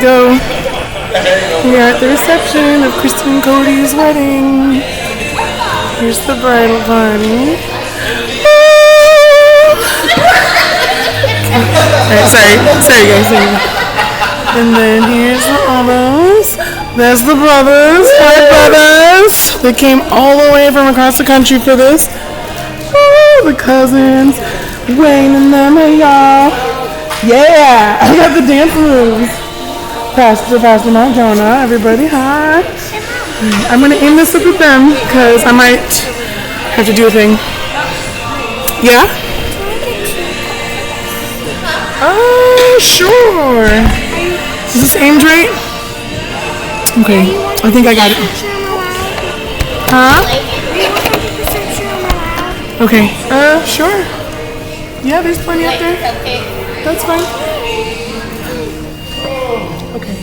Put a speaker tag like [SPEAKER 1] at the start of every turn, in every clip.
[SPEAKER 1] Go. We are at the reception of Kristen and Codi's wedding. Here's the bridal party. Alright, sorry guys. And then here's the others. There's the brothers, my brothers. They came all the way from across the country for this. Woo, the cousins, Wayne and them, hey y'all. Yeah, I got the dance moves. Pastor Mount Jonah, everybody, hi. I'm gonna end this up with them because I might have to do a thing. Yeah? Sure. Is this aimed right? Okay, I think I got it. Huh? Okay, sure. Yeah, there's plenty up there. That's fine. Okay.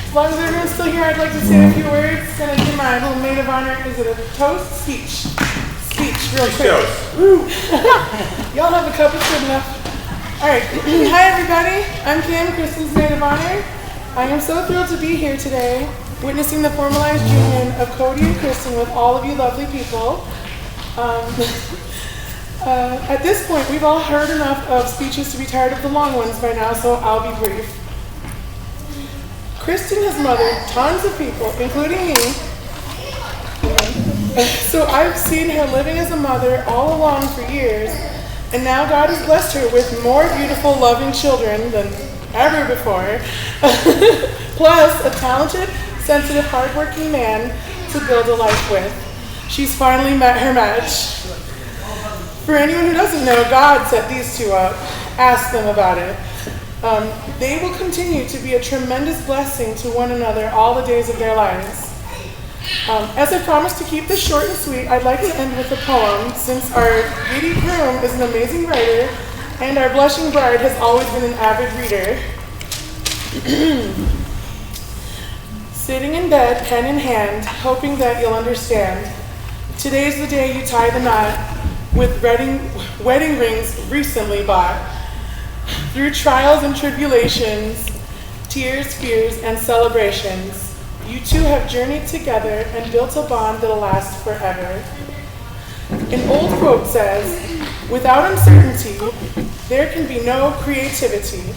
[SPEAKER 1] As long as everyone's still here, I'd like to say a few words. Gonna do my little maid of honor. Is it a toast? Speech, real quick. Y'all have a cup, it's good enough. Alright, hi everybody. I'm Kim, Kristen's maid of honor. I am so thrilled to be here today, witnessing the formalized union of Codi and Kristen with all of you lovely people. At this point, we've all heard enough of speeches to be tired of the long ones by now, so I'll be brief. Kristen has mothered tons of people, including me. So I've seen her living as a mother all along for years, and now God has blessed her with more beautiful, loving children than ever before, plus a talented, sensitive, hardworking man to build a life with. She's finally met her match. For anyone who doesn't know, God set these two up. Ask them about it. They will continue to be a tremendous blessing to one another all the days of their lives. As I promised to keep this short and sweet, I'd like to end with a poem, since our giddy groom is an amazing writer, and our blushing bride has always been an avid reader. Sitting in bed, pen in hand, hoping that you'll understand. Today's the day you tie the knot with wedding rings recently bought. Through trials and tribulations, tears, fears, and celebrations, you two have journeyed together and built a bond that'll last forever. An old quote says, "Without uncertainty, there can be no creativity."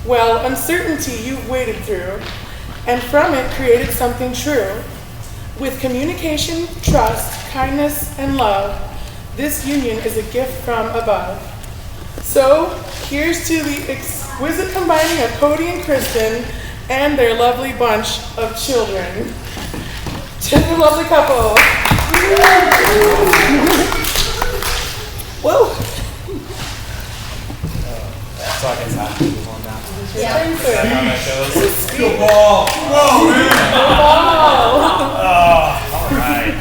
[SPEAKER 1] Well, uncertainty you've waded through, and from it created something true. With communication, trust, kindness, and love, this union is a gift from above. So, here's to the exquisite combining of Codi and Kristen and their lovely bunch of children. To the lovely couple. Whoa.
[SPEAKER 2] So I guess I have to move on now.
[SPEAKER 1] Yeah.
[SPEAKER 2] Is that how that goes?
[SPEAKER 3] Good ball. Whoa, man.
[SPEAKER 2] All right.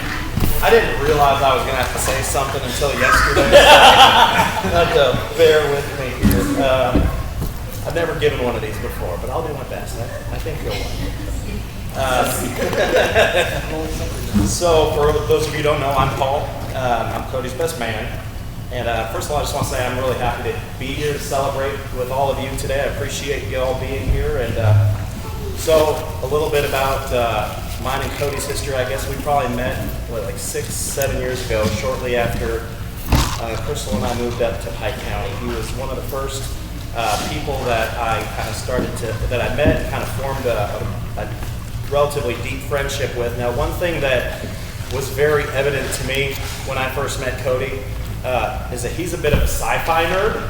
[SPEAKER 2] I didn't realize I was going to have to say something until yesterday. You have to bear with me here. I've never given one of these before, but I'll do my best. I think you'll like it. So, for those of you who don't know, I'm Paul. I'm Codi's best man. And first of all, I just want to say I'm really happy to be here to celebrate with all of you today. I appreciate you all being here. And so, a little bit about mine and Codi's history. I guess we probably met, like 6-7 years ago, shortly after Crystal and I moved up to Pike County. He was one of the first people that I kind of that I met and kind of formed a relatively deep friendship with. Now, one thing that was very evident to me when I first met Codi is that he's a bit of a sci-fi nerd.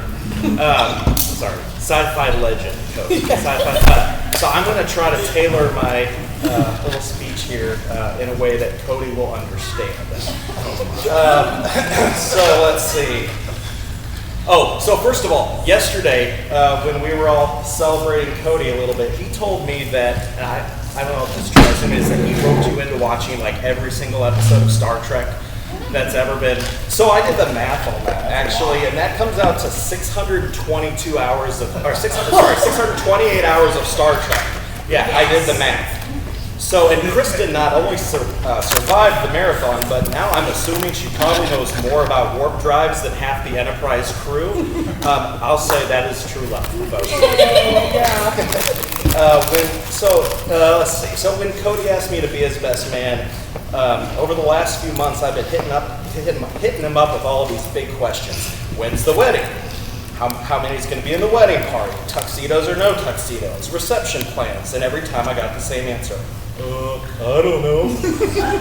[SPEAKER 2] Sci-fi legend, Codi. So I'm going to try to tailor my little speech here in a way that Cody will understand. So let's see. Oh, so first of all, yesterday when we were all celebrating Cody a little bit, he told me that, and I don't know if this drives him, is that he roped you into watching like every single episode of Star Trek that's ever been. So I did the math on that actually, and that comes out to 628 hours of Star Trek. Yeah, I did the math. So, and Kristen not only survived the marathon, but now I'm assuming she probably knows more about warp drives than half the Enterprise crew. I'll say that is true love for both. Let's see. So when Cody asked me to be his best man, over the last few months, I've been hitting him up with all of these big questions. When's the wedding? How many's going to be in the wedding party? Tuxedos or no tuxedos? Reception plans? And every time I got the same answer. I don't know.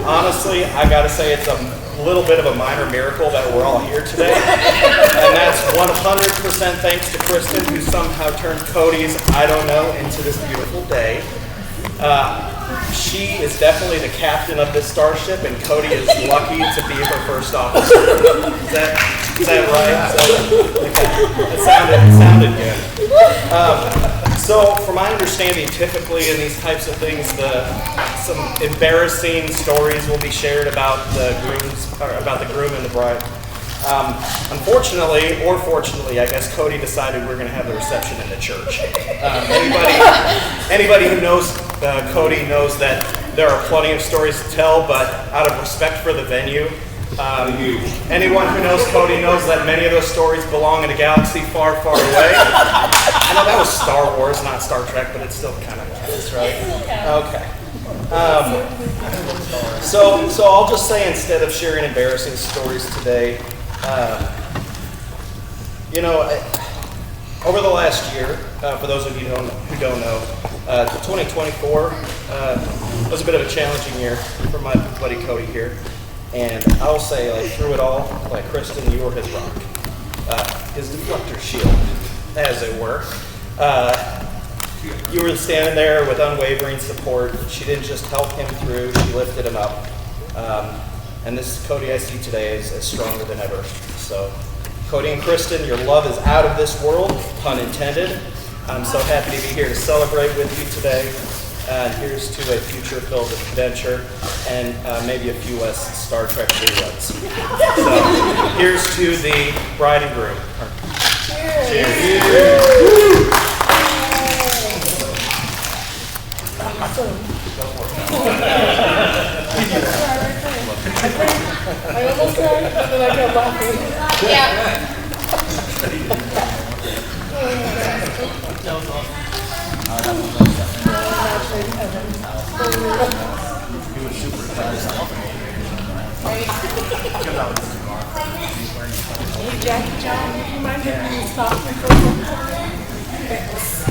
[SPEAKER 2] Honestly, I got to say it's a little bit of a minor miracle that we're all here today. And that's 100% thanks to Kristen, who somehow turned Cody's I don't know into this beautiful day. She is definitely the captain of this starship, and Cody is lucky to be her first officer. Is that right? It sounded good. So, from my understanding, typically in these types of things, some embarrassing stories will be shared about the groom and the bride. Unfortunately, or fortunately, I guess Cody decided we're going to have the reception in the church. Anybody who knows Cody knows that there are plenty of stories to tell, but out of respect for the venue, anyone who knows Cody knows that many of those stories belong in a galaxy far, far away. I know that was Star Wars, not Star Trek, but it still kind of counts, right? Okay. So I'll just say, instead of sharing embarrassing stories today, over the last year, for those of you who don't know, 2024 was a bit of a challenging year for my buddy Cody here. And I'll say, like, through it all, like, Kristen, you were his rock. His deflector shield, as it were. You were standing there with unwavering support. She didn't just help him through, she lifted him up. And this Cody I see today is stronger than ever. So, Cody and Kristen, your love is out of this world, pun intended. I'm so happy to be here to celebrate with you today. Here's to a future filled with adventure and maybe a few less Star Trek reruns. So, here's to the bride and groom. Cheers. Cheers.
[SPEAKER 1] I almost cried, but then I kept laughing.
[SPEAKER 4] Yeah.
[SPEAKER 5] That was awesome. He was super excited.
[SPEAKER 1] Hey, Jackie John, would you mind hitting me stop before you? Thanks.